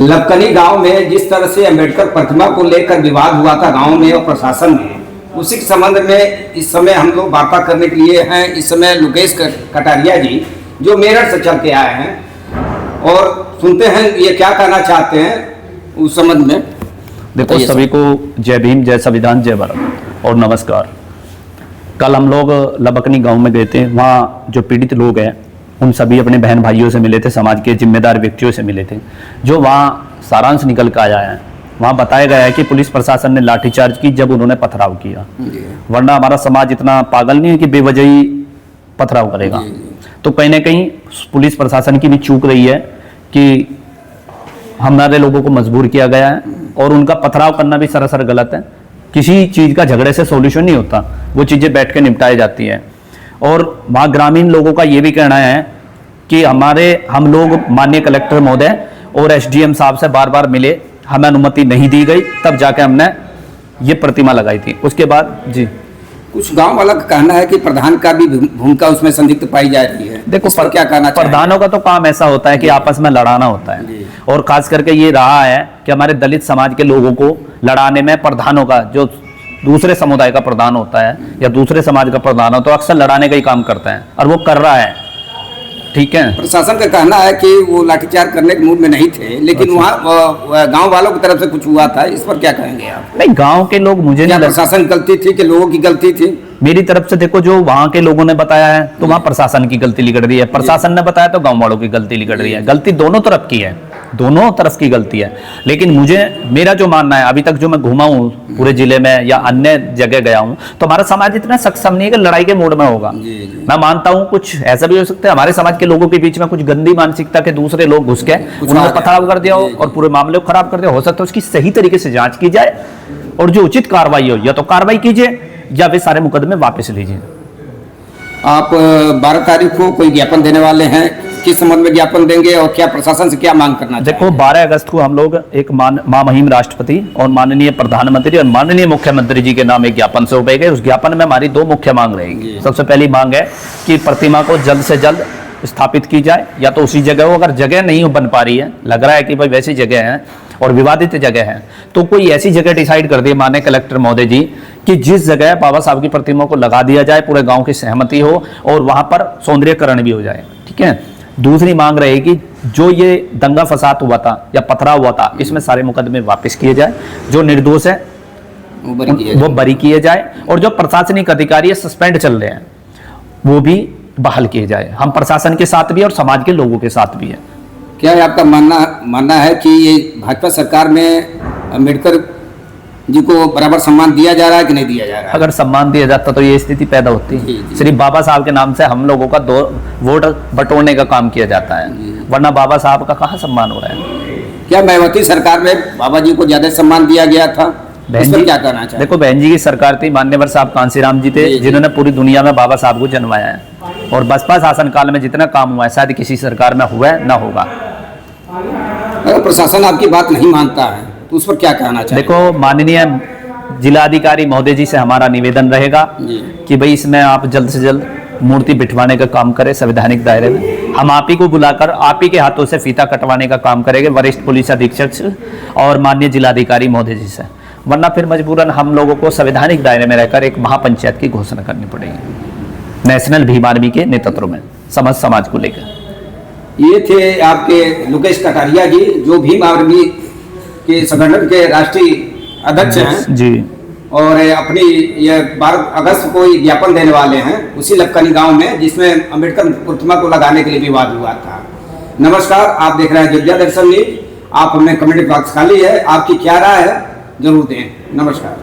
लबकनी गांव में जिस तरह से अंबेडकर प्रतिमा को लेकर विवाद हुआ था गांव में और प्रशासन में, उसी के संबंध में इस समय हम लोग वार्ता करने के लिए हैं। इस समय लोकेश कटारिया जी जो मेरठ से चल के आए हैं और सुनते हैं ये क्या कहना चाहते हैं उस संबंध में। देखो, सभी को जय भीम, जय संविधान, जय भारत और नमस्कार। कल हम लोग लबकनी गांव में गए थे। वहाँ जो पीड़ित लोग हैं उन सभी अपने बहन भाइयों से मिले थे, समाज के जिम्मेदार व्यक्तियों से मिले थे। जो वहाँ सारांश निकल कर आया है, वहाँ बताया गया है कि पुलिस प्रशासन ने लाठीचार्ज की जब उन्होंने पथराव किया, वरना हमारा समाज इतना पागल नहीं है कि बेवजह पथराव करेगा। तो कहीं ना कहीं पुलिस प्रशासन की भी चूक रही है कि हमारे लोगों को मजबूर किया गया है और उनका पथराव करना भी सरासर गलत है। किसी चीज़ का झगड़े से सॉल्यूशन नहीं होता, वो चीज़ें बैठ के निपटाई जाती हैं। और वहाँ ग्रामीण लोगों का ये भी कहना है कि हम लोग माननीय कलेक्टर महोदय और एसडीएम साहब से बार बार मिले, हमें अनुमति नहीं दी गई, तब जाके हमने ये प्रतिमा लगाई थी। उसके बाद जी कुछ गांव वाला का कहना है कि प्रधान का भी भूमिका उसमें संदिग्ध पाई जा रही है। देखो, क्या कहना प्रधानों का तो काम ऐसा होता है कि आपस में लड़ाना होता है, और खास करके ये रहा है कि हमारे दलित समाज के लोगों को लड़ाने में प्रधानों का, जो दूसरे समुदाय का प्रधान होता है या दूसरे समाज का प्रधान हो, तो अक्सर लड़ाने का ही काम करता है और वो कर रहा है। ठीक है, प्रशासन का कहना है कि वो लाठीचार्ज करने के मूड में नहीं थे, लेकिन वहाँ गांव वालों की तरफ से कुछ हुआ था। इस पर क्या कहेंगे आप? नहीं, गांव के लोग, मुझे नहीं, प्रशासन की गलती थी कि लोगों की गलती थी? मेरी तरफ से देखो, जो वहाँ के लोगों ने बताया है तो वहाँ प्रशासन की गलती लिखड़ रही है, प्रशासन ने बताया तो गाँव वालों की गलती लिखड़ रही है। गलती दोनों तरफ की है, दोनों तरफ की गलती है। लेकिन मेरा जो मानना है, अभी तक जो मैं घूमा हूँ पूरे जिले में या अन्य जगह गया हूँ, तो हमारा समाज इतना सक्षम नहीं है कि लड़ाई के मूड में होगा। मैं मानता हूँ कुछ ऐसा भी हो सकता है हमारे समाज के लोगों के बीच में कुछ गंदी मानसिकता के दूसरे लोग घुस के उन्होंने पथराव कर दिया हो और पूरे मामले को खराब कर दिया हो सकता है उसकी सही तरीके से जांच की जाए और जो उचित कार्रवाई हो या तो कार्रवाई कीजिए या वे सारे मुकदमे वापस लीजिए। आप 12 तारीख को कोई ज्ञापन देने वाले हैं, किस संबंध में ज्ञापन देंगे और क्या प्रशासन से क्या मांग करना? देखो, 12 अगस्त को हम लोग एक महामहिम राष्ट्रपति और माननीय प्रधानमंत्री और माननीय मुख्यमंत्री जी के नाम एक ज्ञापन सौंपेंगे। उस ज्ञापन में हमारी 2 मुख्य मांग रहेगी। सबसे पहली मांग है कि प्रतिमा को जल्द से जल्द स्थापित की जाए, या तो उसी जगह हो, अगर जगह नहीं बन पा रही है, लग रहा है कि भाई वैसी जगह है और विवादित जगह है, तो कोई ऐसी जगह डिसाइड कर दिए माननीय कलेक्टर महोदय जी कि जिस जगह बाबा साहब की प्रतिमा को लगा दिया जाए, पूरे गांव की सहमति हो और वहां पर सौंदर्यकरण भी हो जाए। ठीक है। दूसरी मांग रहेगी, जो ये दंगा फसाद हुआ था या पथराव हुआ था, इसमें सारे मुकदमे वापस किए जाए, जो निर्दोष है वो बरी किए जाए, और जो प्रशासनिक अधिकारी सस्पेंड चल रहे हैं वो भी बहाल किए जाए। हम प्रशासन के साथ भी और समाज के लोगों के साथ भी है। क्या है आपका मानना है कि ये भाजपा सरकार में अम्बेडकर जी को बराबर सम्मान दिया जा रहा है कि नहीं दिया जा रहा है? अगर सम्मान दिया जाता तो ये स्थिति पैदा होती। सिर्फ बाबा साहब के नाम से हम लोगों का 2 वोट बटोरने का काम किया जाता है, वरना बाबा साहब का कहाँ सम्मान हो रहा है? क्या मायावती सरकार में बाबा जी को ज्यादा सम्मान दिया गया था? इस पर क्या कहना चाहिए? देखो, बहन जी की सरकार थी, मान्यवर साहब कांसीराम जी थे, जिन्होंने पूरी दुनिया में बाबा साहब को जन्माया है, और बसपा शासन काल में जितना काम हुआ है शायद किसी सरकार में हुआ है ना होगा। अगर प्रशासन आपकी बात नहीं मानता है तो उस पर क्या कहना चाहिए? देखो, माननीय जिलाधिकारी महोदय जी से हमारा निवेदन रहेगा कि भाई इसमें आप जल्द से जल्द मूर्ति बिठवाने का काम करें संवैधानिक दायरे में। हम आप ही को बुलाकर आप ही के हाथों से फीता कटवाने का काम करेंगे, वरिष्ठ पुलिस अधीक्षक और माननीय जिलाधिकारी महोदय जी से, वरना फिर मजबूरन हम लोगों को संवैधानिक दायरे में रहकर एक महापंचायत की घोषणा करनी पड़ेगी नेशनल भीम आर्मी के नेतृत्व में, समाज को लेकर। ये थे आपके लोकेश कटारिया जी, जो भीम आर्मी के संगठन के राष्ट्रीय अध्यक्ष हैं जी, और अपनी ये 12 अगस्त को ज्ञापन देने वाले हैं उसी लबकनी गांव में, जिसमें अम्बेडकर प्रतिमा को लगाने के लिए विवाद हुआ था। नमस्कार, आप देख रहे हैं जल्दिया दर्शन न्यूज। आप हमें कमेंट बॉक्स खाली है, आपकी क्या राय है जरूर दें। नमस्कार।